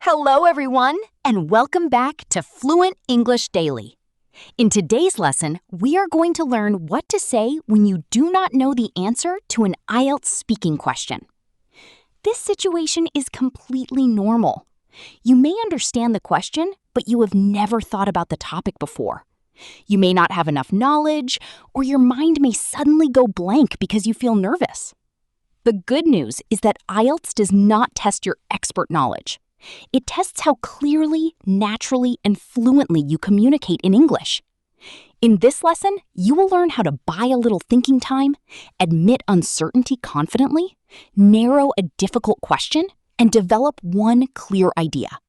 Hello, everyone, and welcome back to Fluent English Daily. In today's lesson, we are going to learn what to say when you do not know the answer to an IELTS speaking question. This situation is completely normal. You may understand the question, but you have never thought about the topic before. You may not have enough knowledge, or your mind may suddenly go blank because you feel nervous. The good news is that IELTS does not test your expert knowledge. It tests how clearly, naturally, and fluently you communicate in English. In this lesson, you will learn how to buy a little thinking time, admit uncertainty confidently, narrow a difficult question, and develop one clear idea.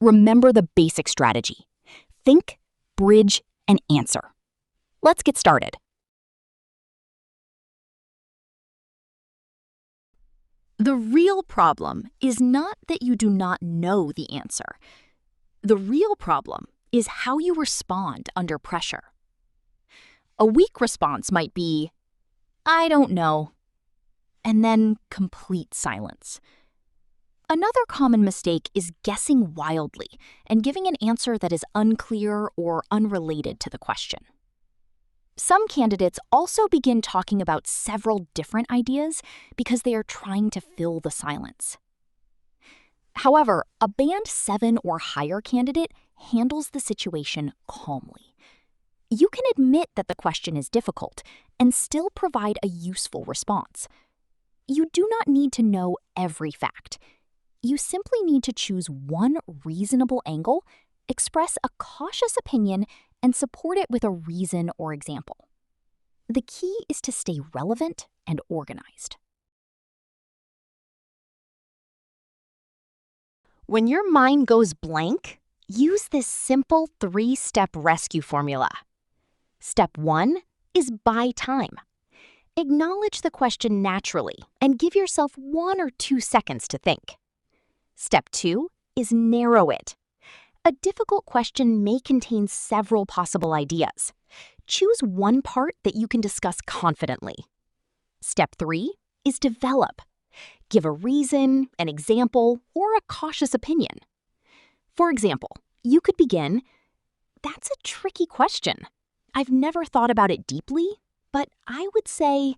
Remember the basic strategy: think, bridge, and answer. Let's get started. The real problem is not that you do not know the answer. The real problem is how you respond under pressure. A weak response might be, "I don't know," and then complete silence. Another common mistake is guessing wildly and giving an answer that is unclear or unrelated to the question. Some candidates also begin talking about several different ideas because they are trying to fill the silence. However, a Band 7 or higher candidate handles the situation calmly. You can admit that the question is difficult and still provide a useful response. You do not need to know every fact. You simply need to choose one reasonable angle, express a cautious opinion, and support it with a reason or example. The key is to stay relevant and organized. When your mind goes blank, use this simple 3-step rescue formula. Step 1 is buy time. Acknowledge the question naturally and give yourself 1 or 2 seconds to think. Step 2 is narrow it. A difficult question may contain several possible ideas. Choose one part that you can discuss confidently. Step 3 is develop. Give a reason, an example, or a cautious opinion. For example, you could begin, "That's a tricky question. I've never thought about it deeply, but I would say..."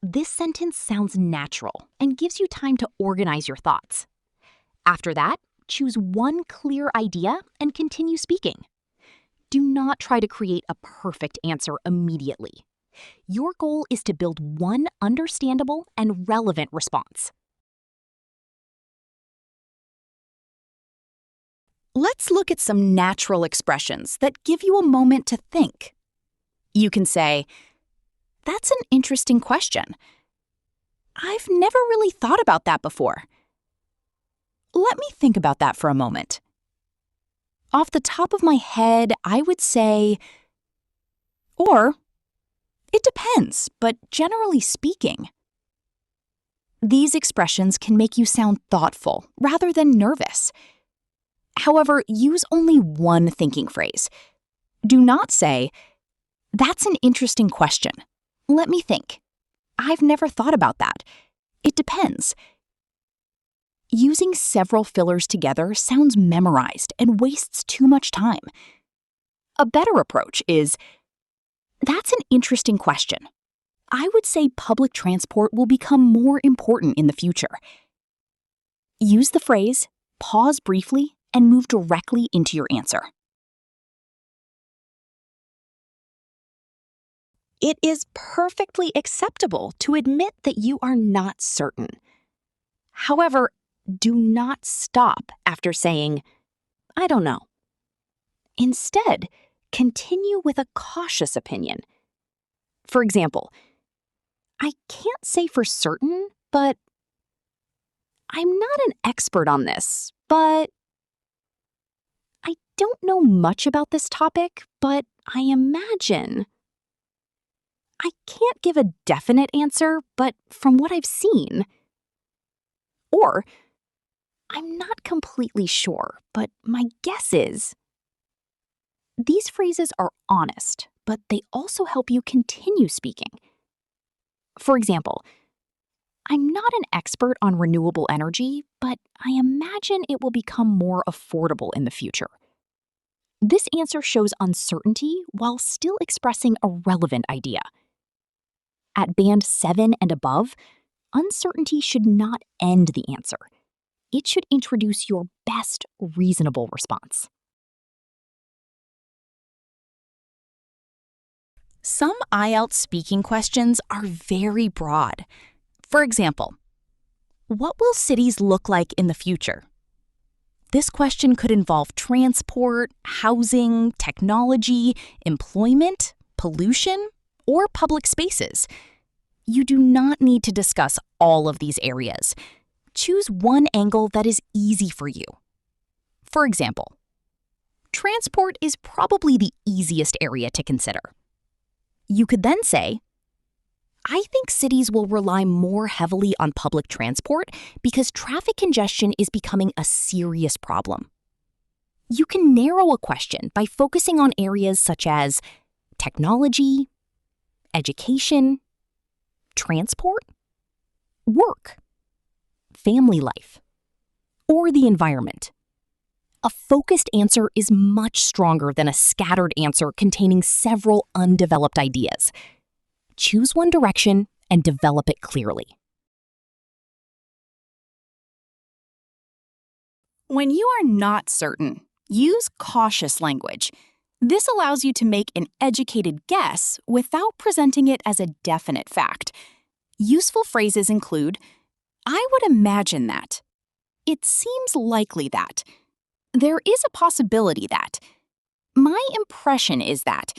This sentence sounds natural and gives you time to organize your thoughts. After that, choose one clear idea and continue speaking. Do not try to create a perfect answer immediately. Your goal is to build one understandable and relevant response. Let's look at some natural expressions that give you a moment to think. You can say, "That's an interesting question. I've never really thought about that before. Let me think about that for a moment." Off the top of my head, I would say, or, "It depends, but generally speaking." These expressions can make you sound thoughtful rather than nervous. However, use only one thinking phrase. Do not say, "That's an interesting question. Let me think. I've never thought about that. It depends." Using several fillers together sounds memorized and wastes too much time. A better approach is, "That's an interesting question. I would say public transport will become more important in the future." Use the phrase, pause briefly, and move directly into your answer. It is perfectly acceptable to admit that you are not certain. However, do not stop after saying, "I don't know." Instead, continue with a cautious opinion. For example, "I can't say for certain, but I'm not an expert on this, but I don't know much about this topic, but I imagine. I can't give a definite answer, but from what I've seen." Or, "I'm not completely sure, but my guess is." These phrases are honest, but they also help you continue speaking. For example, "I'm not not an expert on renewable energy, but I imagine it will become more affordable in the future. This answer shows uncertainty while still expressing a relevant idea. At band 7 and above, uncertainty should not end the answer. It should introduce your best reasonable response. Some IELTS speaking questions are very broad. For example, what will cities look like in the future? This question could involve transport, housing, technology, employment, pollution, or public spaces. You do not need to discuss all of these areas. Choose one angle that is easy for you. For example, transport is probably the easiest area to consider. You could then say, I think cities will rely more heavily on public transport because traffic congestion is becoming a serious problem. You can narrow a question by focusing on areas such as technology, education, transport, work, family life, or the environment. A focused answer is much stronger than a scattered answer containing several undeveloped ideas. Choose one direction and develop it clearly. When you are not certain, use cautious language. This allows you to make an educated guess without presenting it as a definite fact. Useful phrases include, I would imagine that. It seems likely that. There is a possibility that. My impression is that.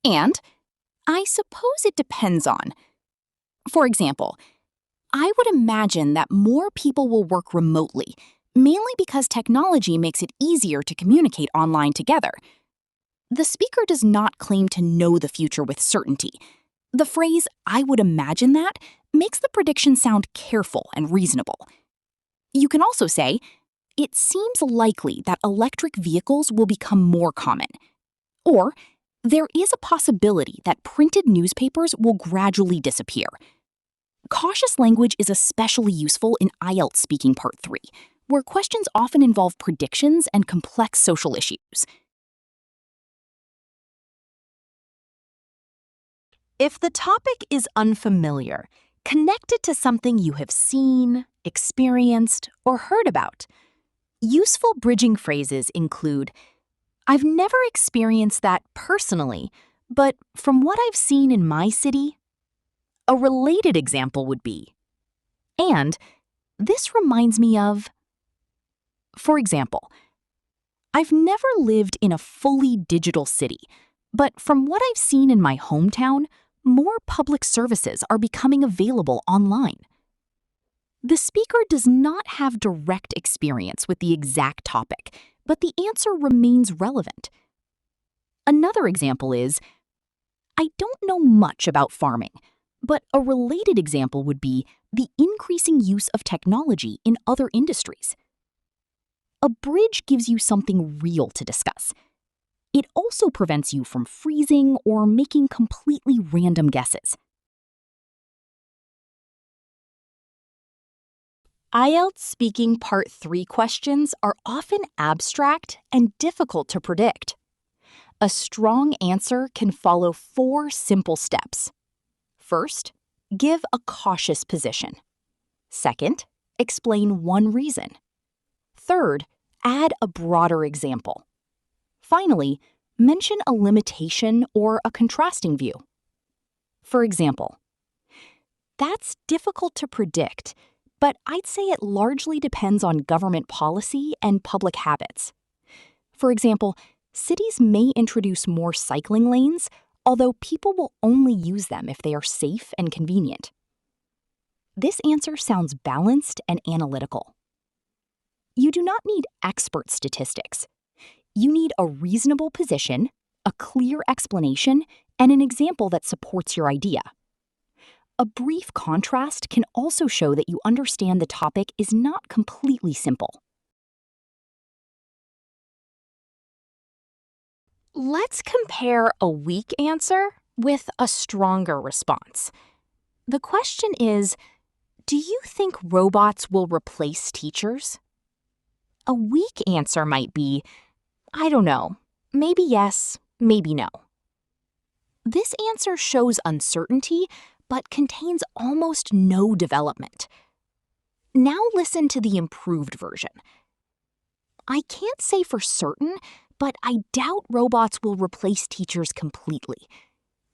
And I suppose it depends on. For example, I would imagine that more people will work remotely, mainly because technology makes it easier to communicate online together. The speaker does not claim to know the future with certainty. The phrase, I would imagine that, makes the prediction sound careful and reasonable. You can also say, it seems likely that electric vehicles will become more common. Or, there is a possibility that printed newspapers will gradually disappear. Cautious language is especially useful in IELTS Speaking Part 3, where questions often involve predictions and complex social issues. If the topic is unfamiliar, connect it to something you have seen, experienced, or heard about. Useful bridging phrases include, I've never experienced that personally, but from what I've seen in my city. A related example would be, and this reminds me of. For example, I've never lived in a fully digital city, but from what I've seen in my hometown, more public services are becoming available online. The speaker does not have direct experience with the exact topic, but the answer remains relevant. Another example is, I don't know much about farming, but a related example would be the increasing use of technology in other industries. A bridge gives you something real to discuss. It also prevents you from freezing or making completely random guesses. IELTS Speaking Part 3 questions are often abstract and difficult to predict. A strong answer can follow 4 simple steps. First, give a cautious position. Second, explain one reason. Third, add a broader example. Finally, mention a limitation or a contrasting view. For example, that's difficult to predict, but I'd say it largely depends on government policy and public habits. For example, cities may introduce more cycling lanes, although people will only use them if they are safe and convenient. This answer sounds balanced and analytical. You do not need expert statistics. You need a reasonable position, a clear explanation, and an example that supports your idea. A brief contrast can also show that you understand the topic is not completely simple. Let's compare a weak answer with a stronger response. The question is, Do you think robots will replace teachers? A weak answer might be, I don't know. Maybe yes, maybe no. This answer shows uncertainty, but contains almost no development. Now listen to the improved version. I can't say for certain, but I doubt robots will replace teachers completely.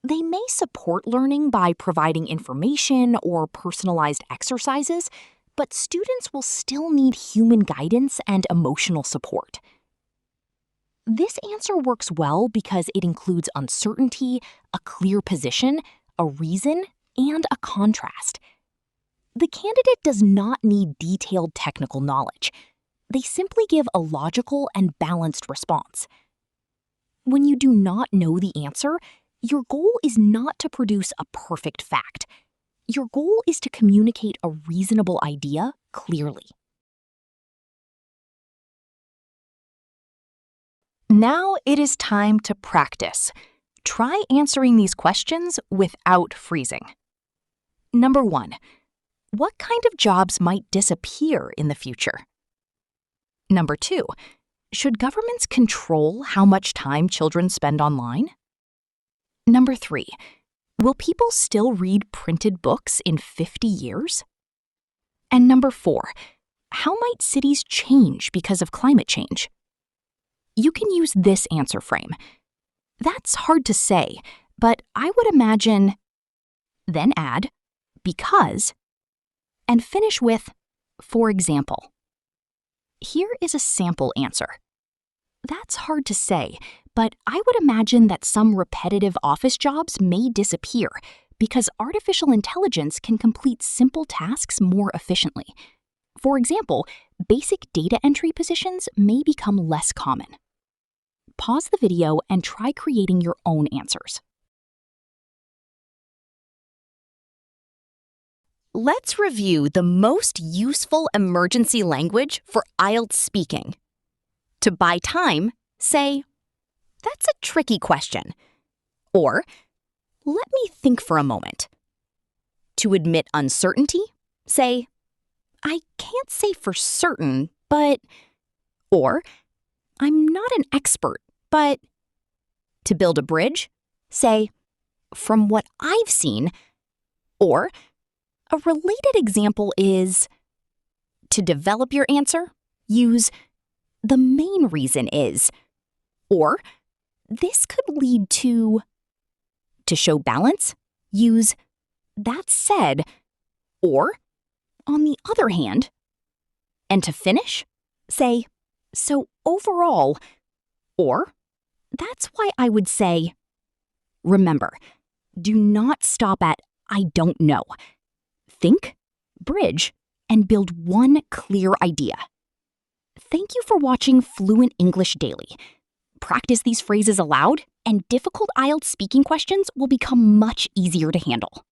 They may support learning by providing information or personalized exercises, but students will still need human guidance and emotional support. This answer works well because it includes uncertainty, a clear position, a reason, and a contrast. The candidate does not need detailed technical knowledge. They simply give a logical and balanced response. When you do not know the answer, your goal is not to produce a perfect fact. Your goal is to communicate a reasonable idea clearly. Now it is time to practice. Try answering these questions without freezing. Number 1. What kind of jobs might disappear in the future? Number 2. Should governments control how much time children spend online? Number 3. Will people still read printed books in 50 years? And number 4. How might cities change because of climate change? You can use this answer frame. That's hard to say, but I would imagine, then add, because, and finish with, for example. Here is a sample answer. That's hard to say, but I would imagine that some repetitive office jobs may disappear because artificial intelligence can complete simple tasks more efficiently. For example, basic data entry positions may become less common. Pause the video and try creating your own answers. Let's review the most useful emergency language for IELTS speaking. To buy time, say, "That's a tricky question." Or, "Let me think for a moment." To admit uncertainty, say, "I can't say for certain, but..." Or, "I'm not an expert, but..." To build a bridge, say, "From what I've seen." Or, a related example is, to develop your answer, use, "The main reason is," or, "This could lead to..." To show balance, use, "That said," or, "On the other hand." And to finish, say, "So overall," or, "That's why I would say..." Remember, do not stop at "I don't know." Think, bridge, and build one clear idea. Thank you for watching Fluent English Daily. Practice these phrases aloud, and difficult IELTS speaking questions will become much easier to handle.